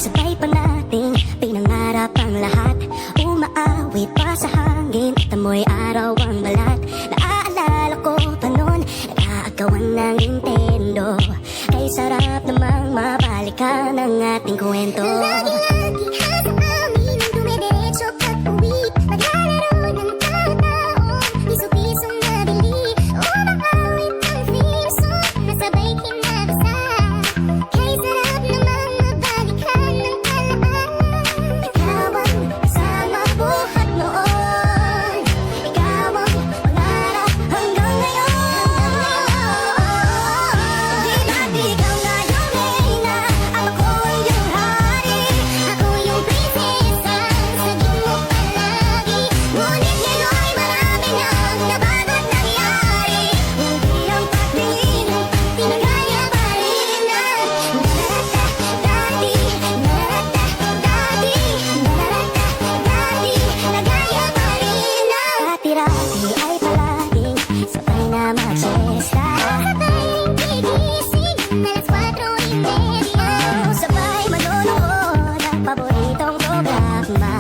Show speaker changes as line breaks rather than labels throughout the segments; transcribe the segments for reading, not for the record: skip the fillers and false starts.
sabay pa nating pinangarap ang lahat. Umaawit pa sa hangin at amoy araw ang balat. Naaalala ko pa noon, nag-aagawan ng Nintendo. Kay sarap namang mabalikan ang ating kwento.
Lagi-lagi hasa amin ang dumidiretso pag-uwi. Maglalaro ng tao-taong piso-pisong nabili. Umaawit ang theme song na sabay kinabasa. Kay sarap namang mabalikan ng alaala.
Ikaw ang kasama buhat noon. Ikaw ang pangarap hanggang ngayon. Di ba't ikaw nga yung reyna at ako ang iyong hari?
Ako yung prinsesa, saging mo palagi. Ngunit ngayon'y marami nang nabago at nangyari.
Hindi ang pagtingin,
Tinagaya pa rin ang narata-dati, narata-dati, narata-dati. Nagaya pa rin ang
dati-dati ay palaging sabay na mag-siesta.
sabay gigising alas 4:30.
Sabay manonood ng paboritong programa.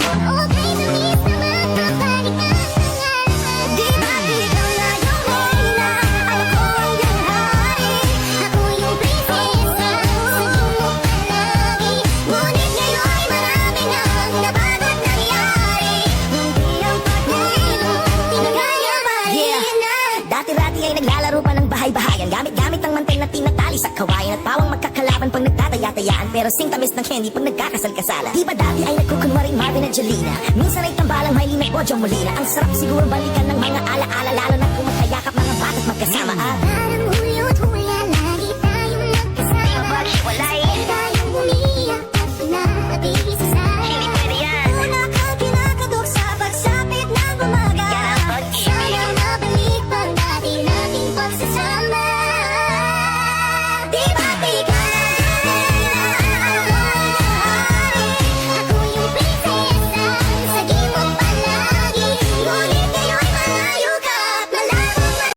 Okay, tamis naman mabalik ang alaala.
Di ba't ikaw nga yung reyna at ako ang iyong hari?
Ako yung prinsesa, saging mo palagi. Ngunit ngayon'y marami nang nabago at nangyari.
Hindi ang pagtingin,
Tinagaya pa rin ang
Dati-dati ay naglalaro pa ng bahay-bahayan. Gamit-gamit ang mantel na tinatali sa kawayan. At pawang magkakalaban pag nagtataya-tayaan. Pero sing-tamis ng candy pag nagkakasal-kasalan. Di ba dati ay nagkukunwaring Marvin at Jelena? Minsan ay tambalang Maylin at Bojo Molina. Ang sarap siguro balikan ng mga